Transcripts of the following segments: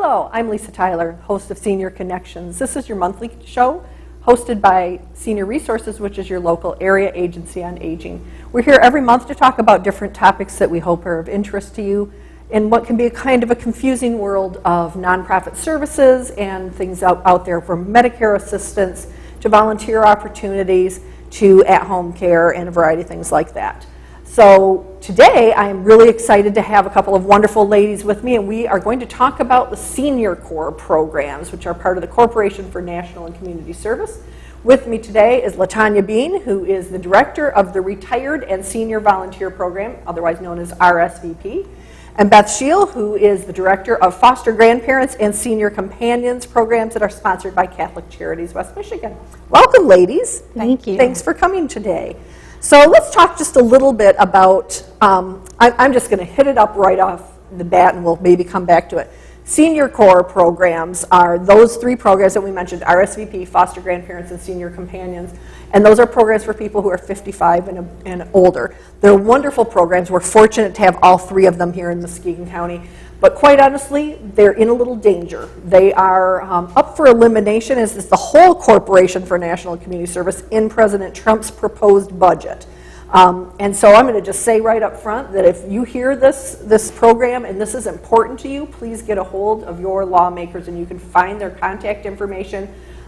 Hello, I'm Lisa Tyler, host of Senior Connections. This is your monthly show hosted by Senior Resources, which is your local area agency on aging. We're here every month to talk about different topics that we hope are of interest to you in what can be a kind of a confusing world of nonprofit services and things out there, from Medicare assistance to volunteer opportunities to at-home care and a variety of things like that. So today I am really excited to have a couple of wonderful ladies with me, and we are going to talk about the Senior Corps programs, which are part of the Corporation for National and Community Service. With me today is Tonya Beene, who is the director of the Retired and Senior Volunteer Program, otherwise known as RSVP, and Beth Scheel, who is the director of Foster Grandparents and Senior Companions programs that are sponsored by Catholic Charities West Michigan. Welcome, ladies. Thank you. Thanks for coming today. So let's talk just a little bit about, I'm just going to hit it up right off the bat and we'll maybe come back to it. Senior Corps programs are those three programs that we mentioned, RSVP, Foster Grandparents, and Senior Companions. And those are programs for people who are 55 and older. They're wonderful programs. We're fortunate to have all three of them here in Muskegon County. But quite honestly, they're in a little danger. They are up for elimination as is the whole Corporation for National and Community Service in President Trump's proposed budget. And so I'm going to just say right up front that if you hear this program and this is important to you, please get a hold of your lawmakers, and you can find their contact information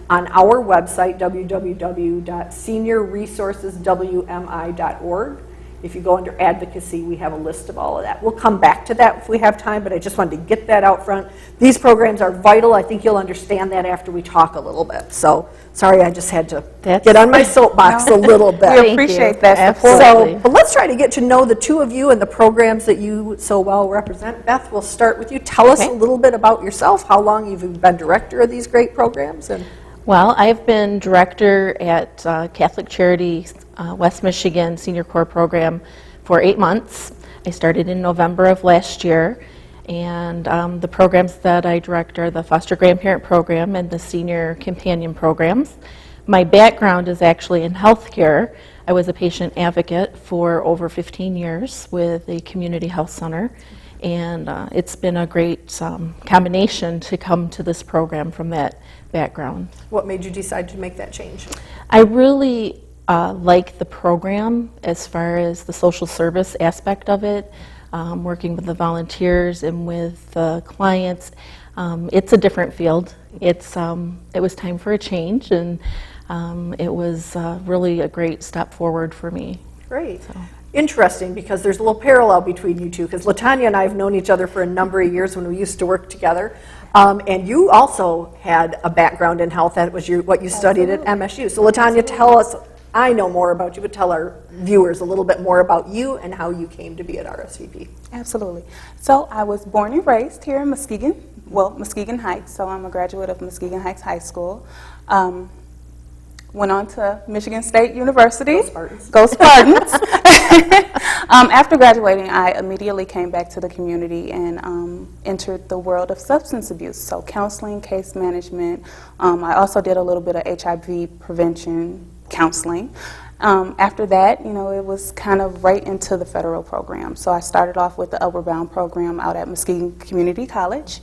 on our website, www.seniorresourceswmi.org. If you go under advocacy, we have a list of all of that. We'll come back to that if we have time, but I just wanted to get that out front. These programs are vital. I think you'll understand that after we talk a little bit. So, sorry, I just had to get on my soapbox a little bit. We appreciate that support. So, but let's try to get to know the two of you and the programs that you so well represent. Beth, we'll start with you. Tell us a little bit about yourself, how long you've been director of these great programs. Well, I've been director at Catholic Charities West Michigan Senior Corps program for 8 months. I started in November of last year, and the programs that I direct are the Foster Grandparent Program and the Senior Companion Programs. My background is actually in healthcare. I was a patient advocate for over 15 years with a community health center, and it's been a great combination to come to this program from that background. What made you decide to make that change? I really like the program as far as the social service aspect of it, working with the volunteers and with the clients. It's a different field. It was time for a change, and it was really a great step forward for me. Great. So. Interesting, because there's a little parallel between you two, because Tonya and I have known each other for a number of years when we used to work together. And you also had a background in health. That was what you studied at MSU. So Tonya, tell us, I know more about you, but tell our viewers a little bit more about you and how you came to be at RSVP. Absolutely. So I was born and raised here in Muskegon, Muskegon Heights. So I'm a graduate of Muskegon Heights High School. Went on to Michigan State University. Go Spartans. Go Spartans. After graduating, I immediately came back to the community and entered the world of substance abuse, so counseling, case management. I also did a little bit of HIV prevention counseling. After that, it was kind of right into the federal program. So I started off with the Upward Bound program out at Muskegon Community College,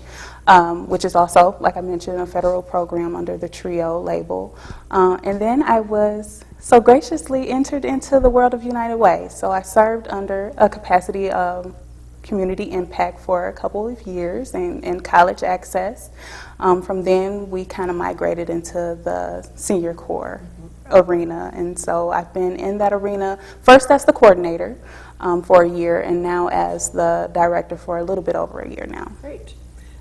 which is also, like I mentioned, a federal program under the TRIO label. And then I was so graciously entered into the world of United Way. So I served under a capacity of community impact for a couple of years and college access. From then, we kind of migrated into the Senior Corps arena, and so I've been in that arena first as the coordinator for a year, and now as the director for a little bit over a year now. Great.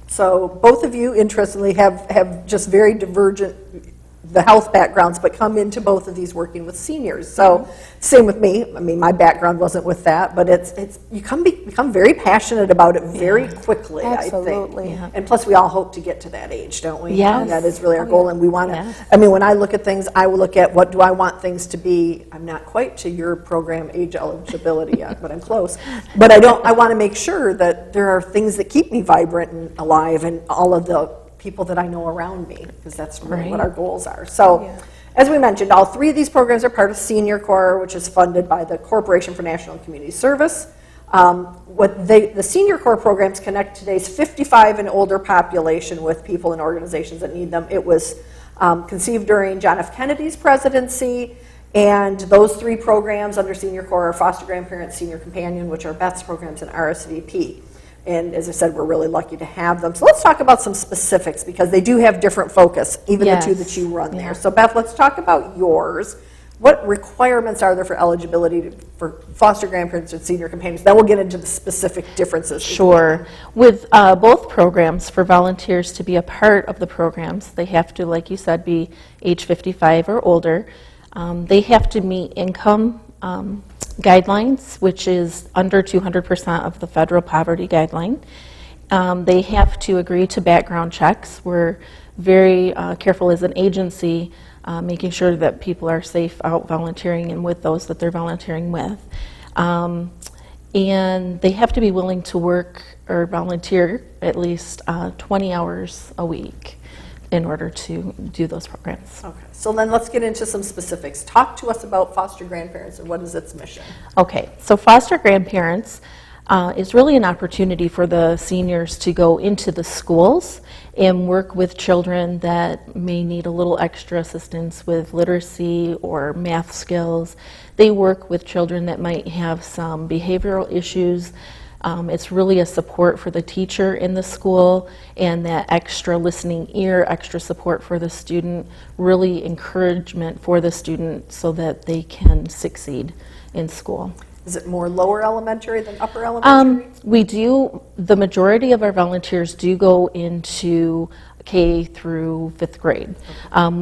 So both of you, interestingly, have just very divergent the health backgrounds, but come into both of these working with seniors. So same with me. I mean, my background wasn't with that, but you become very passionate about it very quickly. Absolutely. I think. Yeah. And plus, we all hope to get to that age, don't we? Yes. That is really our goal, and we want to. Yes. I mean, when I look at things, I will look at what do I want things to be. I'm not quite to your program age eligibility yet, but I'm close. But I want to make sure that there are things that keep me vibrant and alive, and all of the people that I know around me, because that's really what our goals are. So, as we mentioned, all three of these programs are part of Senior Corps, which is funded by the Corporation for National and Community Service. The Senior Corps programs connect today's 55 and older population with people and organizations that need them. It was conceived during John F. Kennedy's presidency, and those 3 programs under Senior Corps are Foster Grandparent, Senior Companion, which are Beth's programs, and RSVP. And as I said, we're really lucky to have them. So let's talk about some specifics, because they do have different focus, even Yes. the 2 that you run there. So Beth, let's talk about yours. What requirements are there for eligibility for foster grandparents and senior companions? Then we'll get into the specific differences. Sure. With both programs, for volunteers to be a part of the programs, they have to, like you said, be age 55 or older. They have to meet income guidelines, which is under 200% of the federal poverty guideline. They have to agree to background checks. We're very careful as an agency, making sure that people are safe out volunteering and with those that they're volunteering with. And they have to be willing to work or volunteer at least 20 hours a week in order to do those programs. Okay, so then let's get into some specifics. Talk to us about foster grandparents and what is its mission? Okay, so foster grandparents is really an opportunity for the seniors to go into the schools and work with children that may need a little extra assistance with literacy or math skills. They work with children that might have some behavioral issues. It's really a support for the teacher in the school, and that extra listening ear, extra support for the student, really encouragement for the student so that they can succeed in school. Is it more lower elementary than upper elementary? We do, the majority of our volunteers do go into K through 5th grade.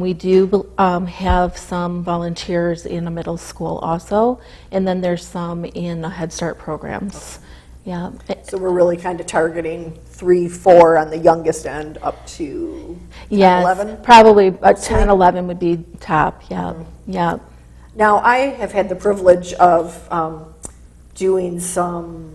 We do have some volunteers in a middle school also, and then there's some in the Head Start programs. Yeah. So we're really kind of targeting 3, 4 on the youngest end up to 10, Yes, 11? probably 10, 11 would be top, yeah, yeah. Now, I have had the privilege of doing some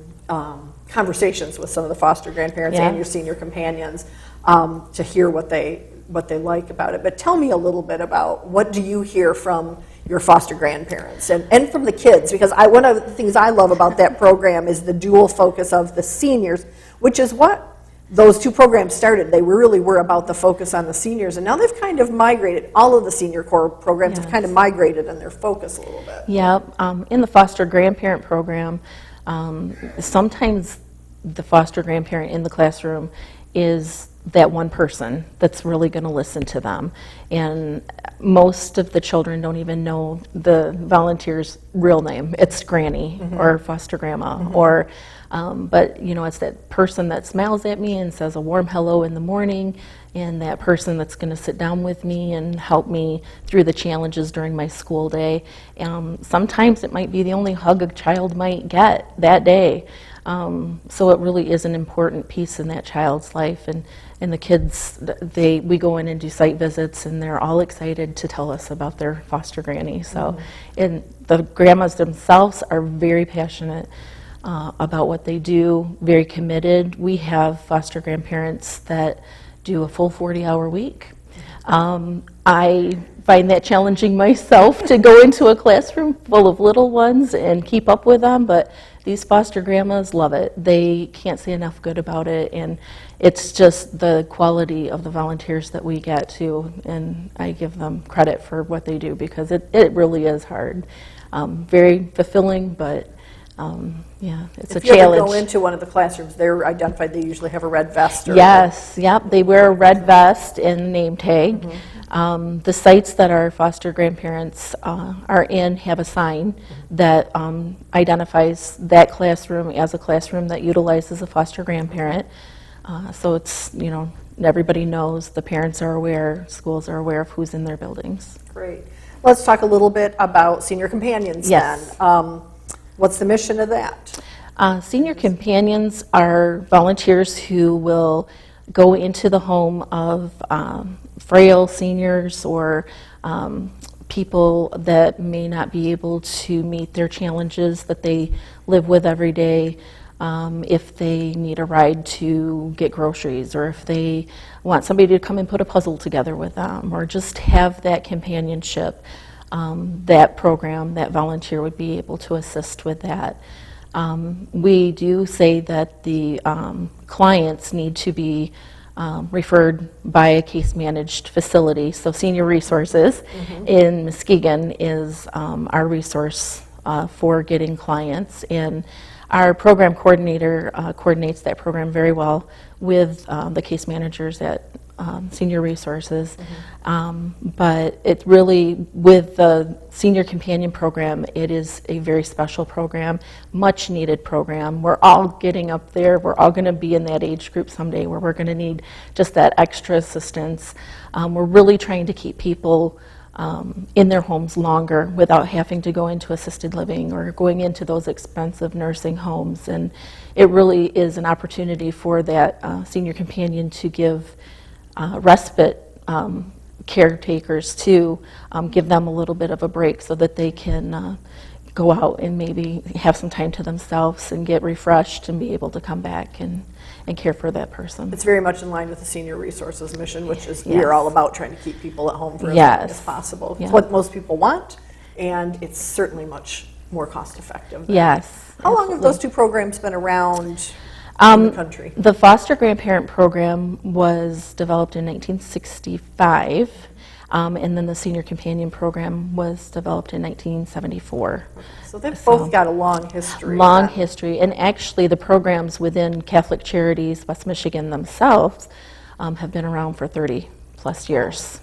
conversations with some of the foster grandparents Yeah. and your senior companions to hear what they like about it. But tell me a little bit about what do you hear from your foster grandparents and from the kids, because one of the things I love about that program is the dual focus of the seniors, which is what those 2 programs started. They really were about the focus on the seniors, and now they've kind of migrated. All of the Senior Corps programs have kind of migrated in their focus a little bit. Yeah, in the foster grandparent program, sometimes the foster grandparent in the classroom is that one person that's really going to listen to them. And most of the children don't even know the volunteer's real name. It's Granny or foster grandma, or but you know, it's that person that smiles at me and says a warm hello in the morning, and that person that's going to sit down with me and help me through the challenges during my school day. Sometimes it might be the only hug a child might get that day. So it really is an important piece in that child's life. And the kids, we go in and do site visits, and they're all excited to tell us about their foster granny. So, and the grandmas themselves are very passionate about what they do, very committed. We have foster grandparents that do a full 40-hour week. I find that challenging myself to go into a classroom full of little ones and keep up with them, but these foster grandmas love it. They can't say enough good about it, and it's just the quality of the volunteers that we get too, and I give them credit for what they do, because it really is hard. Very fulfilling, but yeah, it's a challenge. If you ever go into one of the classrooms, they're identified, they usually have a red vest. Yes, yep, they wear a red vest and name tag. The sites that our foster grandparents are in have a sign that identifies that classroom as a classroom that utilizes a foster grandparent. So it's, you know, everybody knows, the parents are aware, schools are aware of who's in their buildings. Great. Let's talk a little bit about Senior Companions Yes. then. What's the mission of that? Senior Companions are volunteers who will go into the home of frail seniors or people that may not be able to meet their challenges that they live with every day. If they need a ride to get groceries, or if they want somebody to come and put a puzzle together with them, or just have that companionship, that program, that volunteer would be able to assist with that. We do say that the clients need to be referred by a case-managed facility. So Senior Resources in Muskegon is our resource for getting clients, and our program coordinator coordinates that program very well with the case managers at Senior Resources. But it really, with the Senior Companion Program, it is a very special program, much needed program. We're all getting up there. We're all going to be in that age group someday where we're going to need just that extra assistance. We're really trying to keep people in their homes longer without having to go into assisted living or going into those expensive nursing homes. And it really is an opportunity for that Senior Companion to give respite caretakers to give them a little bit of a break so that they can go out and maybe have some time to themselves and get refreshed and be able to come back and care for that person. It's very much in line with the Senior Resources mission, which is Yes. we're all about trying to keep people at home for as Yes. long as possible. Yeah. It's what most people want, and it's certainly much more cost effective. Yes. How long have absolutely. those two programs been around in the country? The foster grandparent program was developed in 1965, and then the Senior Companion program was developed in 1974. So they've both got a long history. Long history, and actually the programs within Catholic Charities, West Michigan themselves, have been around for 30 plus years.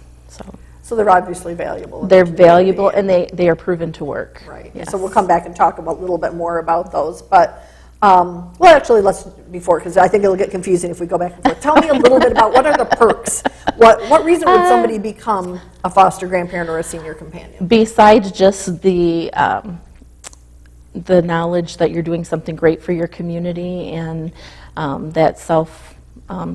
So they're obviously valuable. in They're the community. valuable, and they are proven to work. Right. Yes. So we'll come back and talk about a little bit more about those. But, well, actually, let's, before, because I think it'll get confusing if we go back and forth. Tell me a little bit about what are the perks? What reason would somebody become a foster grandparent or a senior companion? Besides just the knowledge that you're doing something great for your community and that self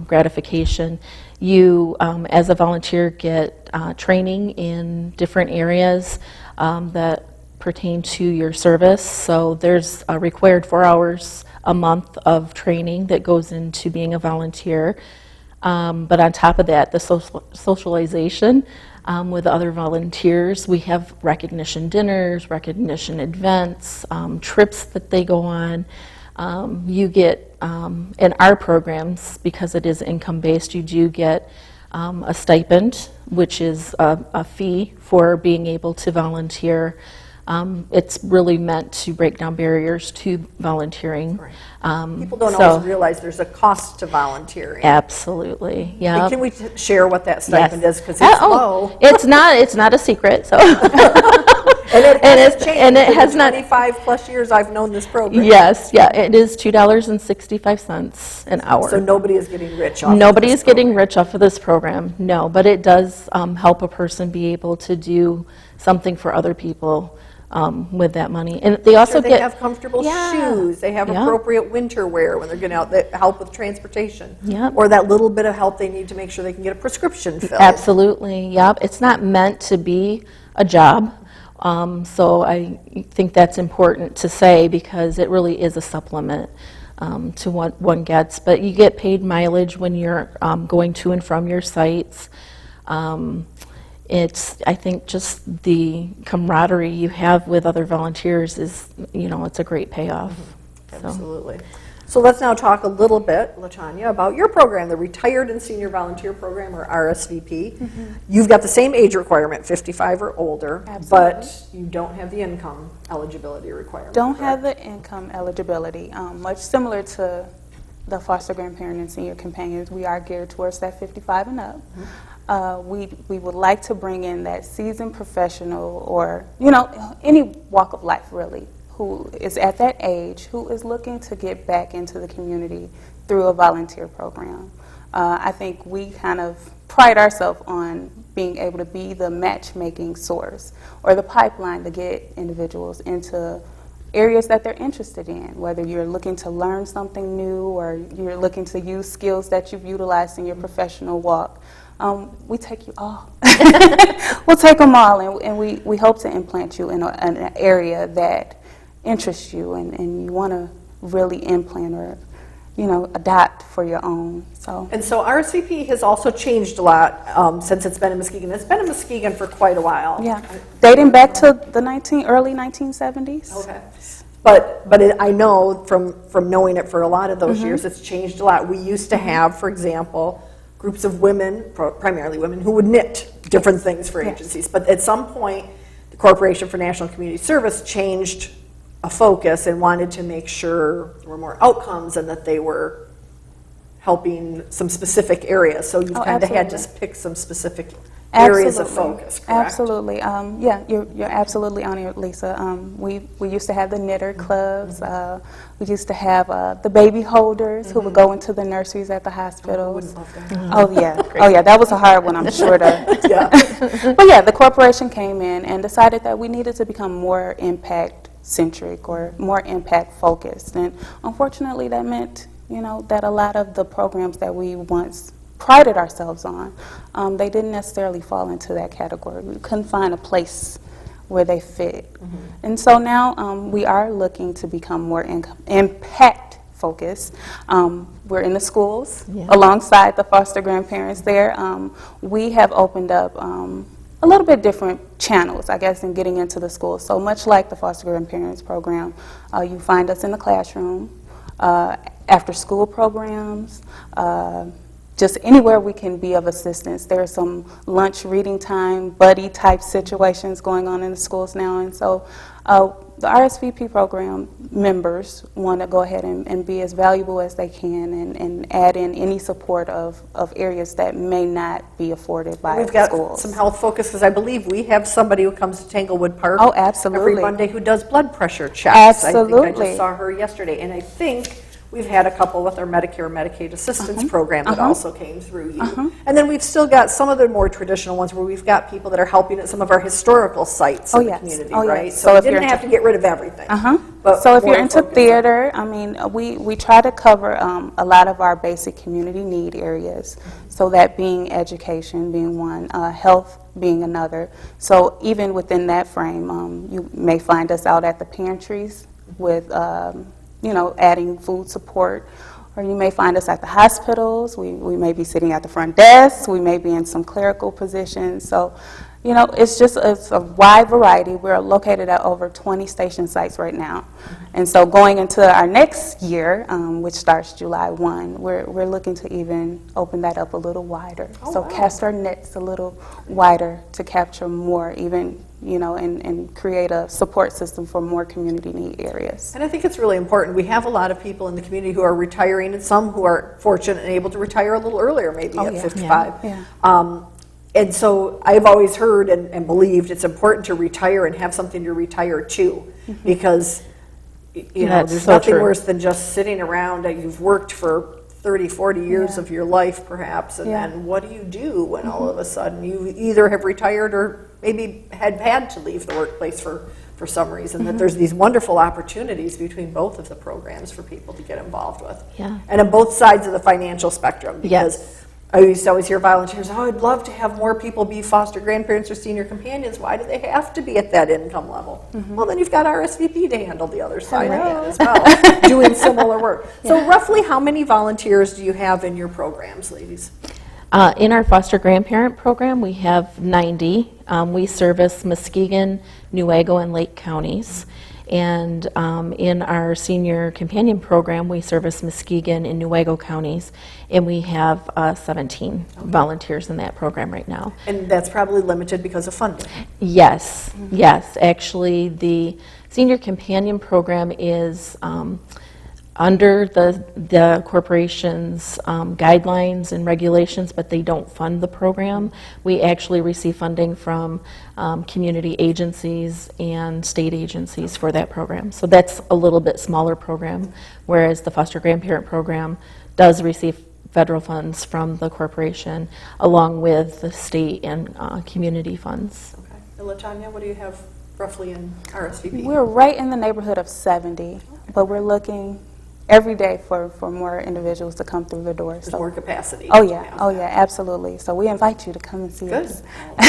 gratification, you, as a volunteer, get training in different areas that pertain to your service. So there's a required 4 hours a month of training that goes into being a volunteer. But on top of that, the socialization with other volunteers. We have recognition dinners, recognition events, trips that they go on. You get, in our programs, because it is income-based, you do get a stipend, which is a fee for being able to volunteer. It's really meant to break down barriers to volunteering. Right. People don't always realize there's a cost to volunteering. Absolutely, yeah. And can we share what that stipend is? Because Yes. it's low. It's not a secret. So. And it hasn't changed and it in has the not. 25 plus years I've known this program. Yes, yeah, it is $2.65 an hour. So nobody is getting rich off Nobody of is this getting program. rich off of this program, no, but it does help a person be able to do something for other people with that money. And they also Sure, they get have comfortable Yeah. shoes. They have Yeah. appropriate winter wear when they're getting out that help with transportation. Yep. Or that little bit of help they need to make sure they can get a prescription filled. Absolutely, yep. It's not meant to be a job, so I think that's important to say because it really is a supplement to what one gets. But you get paid mileage when you're going to and from your sites. It's, I think, just the camaraderie you have with other volunteers is, it's a great payoff. So. Absolutely. So let's now talk a little bit, LaTonya, about your program, the Retired and Senior Volunteer Program, or RSVP. You've got the same age requirement, 55 or older, but you don't have the income eligibility requirement. Don't have the income eligibility. Much similar to the foster grandparent and senior companions, we are geared towards that 55 and up. We would like to bring in that seasoned professional or, any walk of life really, who is at that age, who is looking to get back into the community through a volunteer program. I think we kind of pride ourselves on being able to be the matchmaking source or the pipeline to get individuals into areas that they're interested in, whether you're looking to learn something new or you're looking to use skills that you've utilized in your professional walk. We take you all. We'll take them all, and we hope to implant you in an area that interests you and you want to really implant or, adopt for your own. And so RSVP has also changed a lot since it's been in Muskegon. It's been in Muskegon for quite a while. Yeah, dating back to the early 1970s. Okay. I know from knowing it for a lot of those years, it's changed a lot. We used to have, for example, groups of women, primarily women, who would knit different things for agencies. But at some point, the Corporation for National Community Service changed a focus and wanted to make sure there were more outcomes and that they were helping some specific areas. So you've kind of had to pick some specific areas of focus, correct? Absolutely. Yeah, you're absolutely on it, Lisa. We used to have the knitter clubs. We used to have the baby holders who would go into the nurseries at the hospitals. Oh yeah, oh yeah, that was a hard one, I'm sure. But yeah, the corporation came in and decided that we needed to become more impact-centric or more impact-focused, and unfortunately, that meant that a lot of the programs that we once prided ourselves on, they didn't necessarily fall into that category. We couldn't find a place where they fit. And so now we are looking to become more impact focused. We're in the schools alongside the foster grandparents there. We have opened up a little bit different channels, I guess, in getting into the schools. So much like the foster grandparents program, you find us in the classroom, after school programs, just anywhere we can be of assistance. There are some lunch reading time, buddy type situations going on in the schools now. And so the RSVP program members want to go ahead and be as valuable as they can and add in any support of areas that may not be afforded by We've got schools. some health focus, because I believe we have somebody who comes to Tanglewood Park absolutely. every Monday who does blood pressure checks. Absolutely. I think I just saw her yesterday. And I think we've had a couple with our Medicare Medicaid assistance program that also came through you. And then we've still got some of the more traditional ones where we've got people that are helping at some of our historical sites in the community, right? Yes. So we didn't have to get rid of everything. But so if you're more into focus. theater, I mean, we try to cover a lot of our basic community need areas. So that being education being one, health being another. So even within that frame, you may find us out at the pantries with adding food support, or you may find us at the hospitals. We may be sitting at the front desk. We may be in some clerical positions. So, it's a wide variety. We're located at over 20 station sites right now. And so going into our next year, which starts July 1, we're looking to even open that up a little wider. Cast our nets a little wider to capture more, even and create a support system for more community need areas. And I think it's really important. We have a lot of people in the community who are retiring, and some who are fortunate and able to retire a little earlier, maybe at 55. And so I've always heard and believed it's important to retire and have something to retire to, because there's nothing worse than just sitting around. You've worked for 30, 40 years of your life, perhaps, and then what do you do when all of a sudden you either have retired or maybe had to leave the workplace for some reason, that there's these wonderful opportunities between both of the programs for people to get involved with. And on both sides of the financial spectrum, because I used to always hear volunteers, I'd love to have more people be foster grandparents or senior companions. Why do they have to be at that income level? Well, then you've got RSVP to handle the other side of that as well, doing similar work. So roughly how many volunteers do you have in your programs, ladies? In our foster grandparent program, we have 90. We service Muskegon, Newaygo, and Lake counties. And in our senior companion program, we service Muskegon and Newaygo counties, and we have 17 volunteers in that program right now. And that's probably limited because of funding. Yes, yes. Actually, the senior companion program is under the corporation's guidelines and regulations, but they don't fund the program. We actually receive funding from community agencies and state agencies for that program. So that's a little bit smaller program, whereas the foster grandparent program does receive federal funds from the corporation along with the state and community funds. Okay. And Tonya, what do you have roughly in RSVP? We're right in the neighborhood of 70, but we're looking every day for more individuals to come through the doors. There's more capacity. Oh yeah, absolutely. So we invite you to come and see us.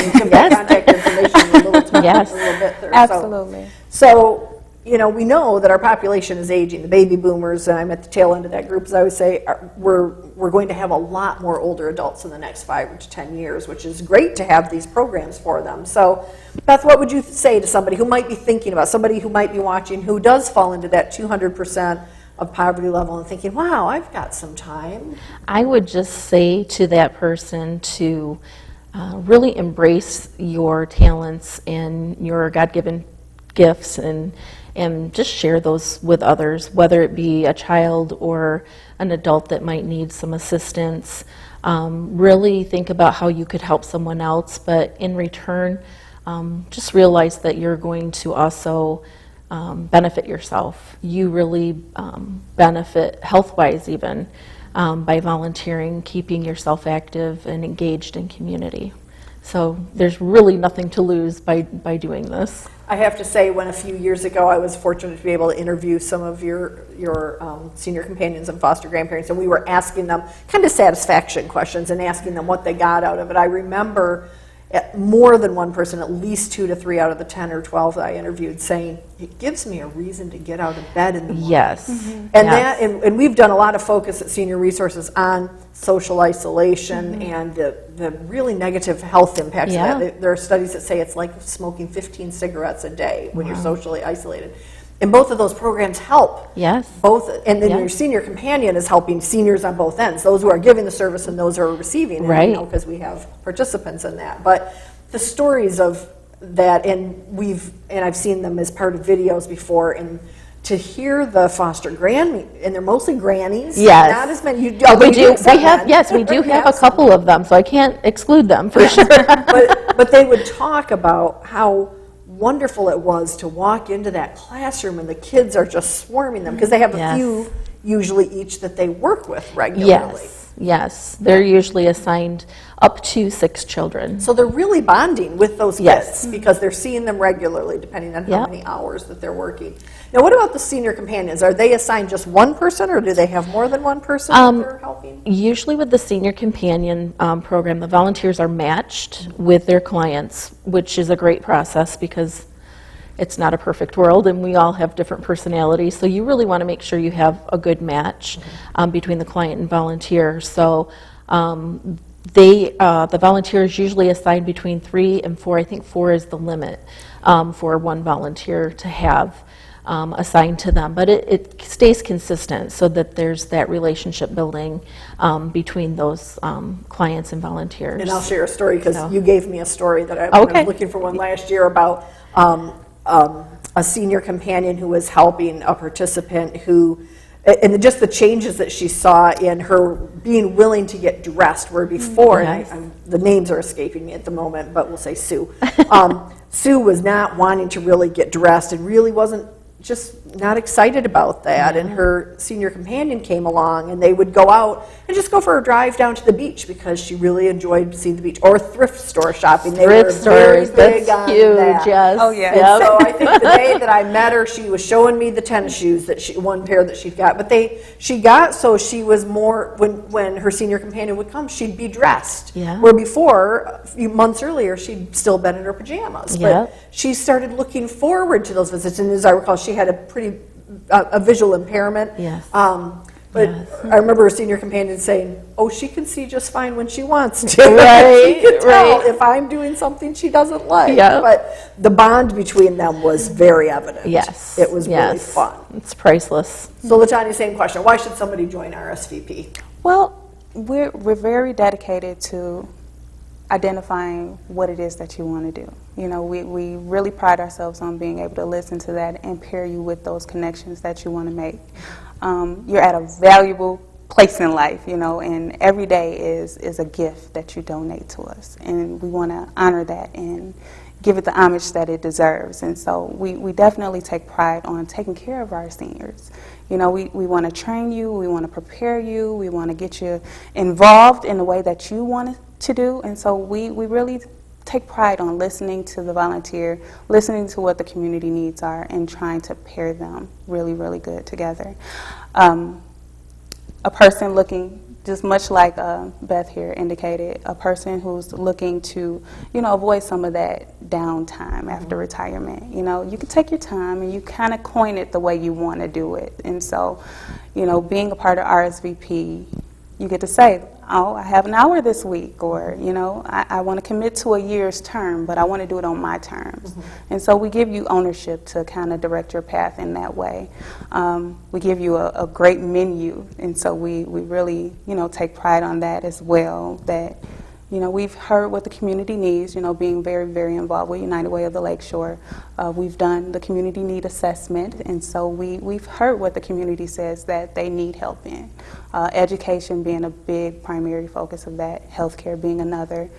You can put contact information in a little bit there. Absolutely. So we know that our population is aging. The baby boomers, and I'm at the tail end of that group, as I always say, we're going to have a lot more older adults in the next 5 to 10 years, which is great to have these programs for them. So, Beth, what would you say to somebody who might be thinking about, somebody who might be watching, who does fall into that 200% of poverty level and thinking, wow, I've got some time? I would just say to that person to really embrace your talents and your God-given gifts and just share those with others, whether it be a child or an adult that might need some assistance. Really think about how you could help someone else, but in return, just realize that you're going to also benefit yourself. You really benefit health-wise even by volunteering, keeping yourself active and engaged in community. So there's really nothing to lose by doing this. I have to say, when a few years ago I was fortunate to be able to interview some of your senior companions and foster grandparents, and we were asking them kind of satisfaction questions and asking them what they got out of it. I remember more than one person, at least 2 to 3 out of the 10 or 12 that I interviewed, saying, it gives me a reason to get out of bed in the morning. Yes. And yes. and we've done a lot of focus at Senior Resources on social isolation and the really negative health impacts Yeah. of that. There are studies that say it's like smoking 15 cigarettes a day when you're socially isolated. And both of those programs help. Yes. Both, and then Yeah. your senior companion is helping seniors on both ends, those who are giving the service and those who are receiving it, Right. because we have participants in that. But the stories of that, and I've seen them as part of videos before, and to hear the foster and they're mostly grannies. Yes. Not as many. We do have a couple of them, so I can't exclude them for sure. but they would talk about how wonderful it was to walk into that classroom and the kids are just swarming them, because they have a Yes. few usually each that they work with regularly. Yes. They're usually assigned up to 6 children. So they're really bonding with those kids Yes. because they're seeing them regularly, depending on how Yep. many hours that they're working. Now, what about the senior companions? Are they assigned just one person, or do they have more than one person that they're helping? Usually with the Senior Companion program, the volunteers are matched with their clients, which is a great process because it's not a perfect world and we all have different personalities. So you really want to make sure you have a good match between the client and volunteer. So the volunteers usually assign between 3 and 4. I think 4 is the limit for one volunteer to have assigned to them, but it stays consistent so that there's that relationship building between those clients and volunteers. And I'll share a story because So. you gave me a story that I Okay. was looking for one last year about a senior companion who was helping a participant who, and just the changes that she saw in her being willing to get dressed, where before, Yes. and the names are escaping me at the moment, but we'll say Sue. Sue was not wanting to really get dressed and really wasn't just not excited about that. And her senior companion came along, and they would go out and just go for a drive down to the beach because she really enjoyed seeing the beach, or thrift store shopping. They were Thrift very stores, big that's on huge, that. yes. Oh, yeah. And Yep. so I think the day that I met her, she was showing me the tennis shoes that one pair that she got. But she got, so she was more, when her senior companion would come, she'd be dressed. Yeah. Where before, a few months earlier, she'd still been in her pajamas. Yep. But she started looking forward to those visits. And as I recall, she had a pretty a visual impairment. Yes. But Yes. I remember her senior companion saying, "Oh, she can see just fine when she wants to." Right, She can tell right. if I'm doing something she doesn't like. Yeah. But the bond between them was very evident. Yes. It was really yes. fun. It's priceless. So, LaTonya, same question. Why should somebody join RSVP? Well, we're very dedicated to identifying what it is that you want to do. You know, we really pride ourselves on being able to listen to that and pair you with those connections that you want to make. You're at a valuable place in life, you know, and every day is a gift that you donate to us, and we want to honor that and give it the homage that it deserves. And so we definitely take pride on taking care of our seniors. You know, we want to train you, we want to prepare you, we want to get you involved in the way that you want to do. And so we really take pride on listening to the volunteer, listening to what the community needs are, and trying to pair them really, really good together. A person looking just much like Beth here indicated, a person who's looking to, avoid some of that downtime after retirement. You can take your time and you kind of coin it the way you want to do it. And so, being a part of RSVP, you get to say, oh, I have an hour this week, or, I want to commit to a year's term, but I want to do it on my terms. And so we give you ownership to kind of direct your path in that way. We give you a great menu, and so we really, take pride on that as well, that, we've heard what the community needs, being very, very involved with United Way of the Lakeshore. We've done the community need assessment, and so we've heard what the community says that they need help in. Education being a big primary focus of that, healthcare being another,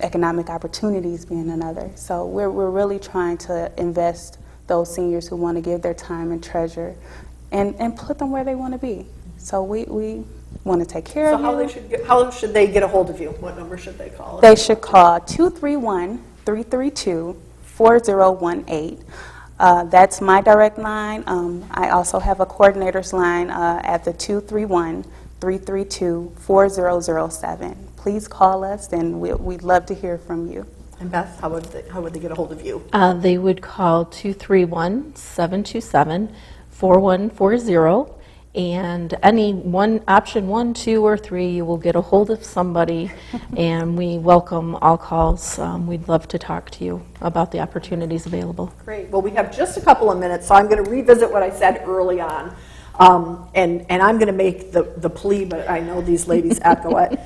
economic opportunities being another. So we're really trying to invest those seniors who want to give their time and treasure and put them where they want to be. So we want to take care of you. How should they get a hold of you? What number should they call? They should call 231-332-4018. That's my direct line. I also have a coordinator's line at the 231-332-4007. Please call us, and we'd love to hear from you. And Beth, how would they get a hold of you? They would call 231-727-4140. And any option 1, 2, or 3, you will get a hold of somebody, and we welcome all calls. We'd love to talk to you about the opportunities available. Great. Well, we have just a couple of minutes, so I'm going to revisit what I said early on. And I'm going to make the plea, but I know these ladies echo it.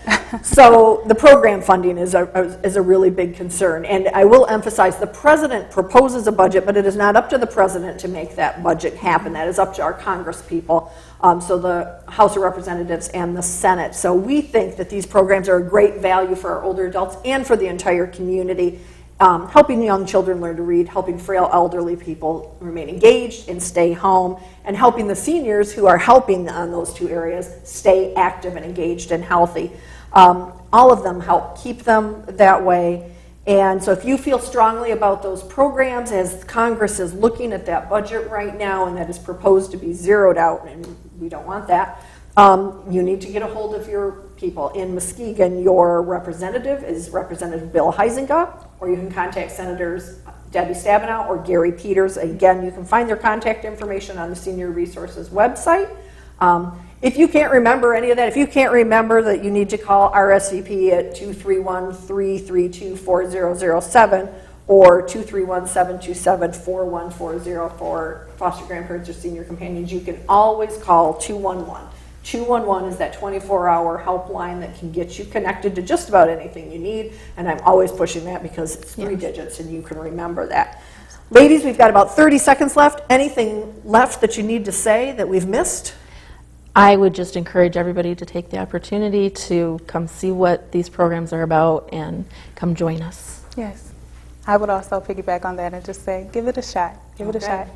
So the program funding is a really big concern. And I will emphasize the president proposes a budget, but it is not up to the president to make that budget happen. That is up to our Congress people, so the House of Representatives and the Senate. So we think that these programs are a great value for our older adults and for the entire community. Helping young children learn to read, helping frail elderly people remain engaged and stay home, and helping the seniors who are helping on those two areas stay active and engaged and healthy. All of them help keep them that way. And so if you feel strongly about those programs, as Congress is looking at that budget right now, and that is proposed to be zeroed out, and we don't want that, you need to get a hold of your people. In Muskegon, your representative is Representative Bill Huizenga, or you can contact Senators Debbie Stabenow or Gary Peters. Again, you can find their contact information on the Senior Resources website. If you can't remember any of that, if you can't remember that you need to call RSVP at 231-332-4007 or 231-727-4140 for foster grandparents or senior companions, you can always call 211. 211 is that 24-hour helpline that can get you connected to just about anything you need, and I'm always pushing that because it's 3 digits and you can remember that. Ladies, we've got about 30 seconds left. Anything left that you need to say that we've missed? I would just encourage everybody to take the opportunity to come see what these programs are about and come join us. Yes. I would also piggyback on that and just say, give it a shot. Give it a shot.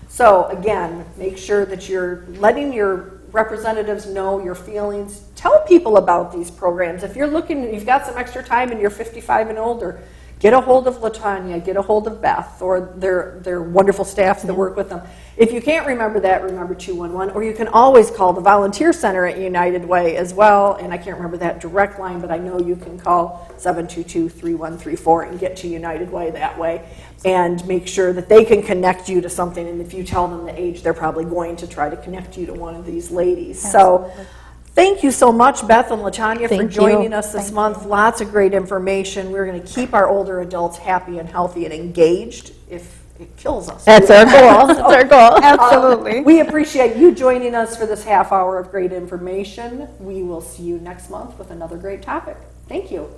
So again, make sure that you're letting your representatives know your feelings. Tell people about these programs. If you're looking, you've got some extra time and you're 55 and older, get a hold of Tonya, get a hold of Beth, or their wonderful staffs that work with them. If you can't remember that, remember 211, or you can always call the Volunteer Center at United Way as well, and I can't remember that direct line, but I know you can call 722-3134 and get to United Way that way, and make sure that they can connect you to something, and if you tell them the age, they're probably going to try to connect you to one of these ladies. Absolutely. So. Thank you so much, Beth and Tonya, for joining us this Thank month. you. Lots of great information. We're going to keep our older adults happy and healthy and engaged if it kills us. That's our goal. That's our goal. Absolutely. We appreciate you joining us for this half hour of great information. We will see you next month with another great topic. Thank you.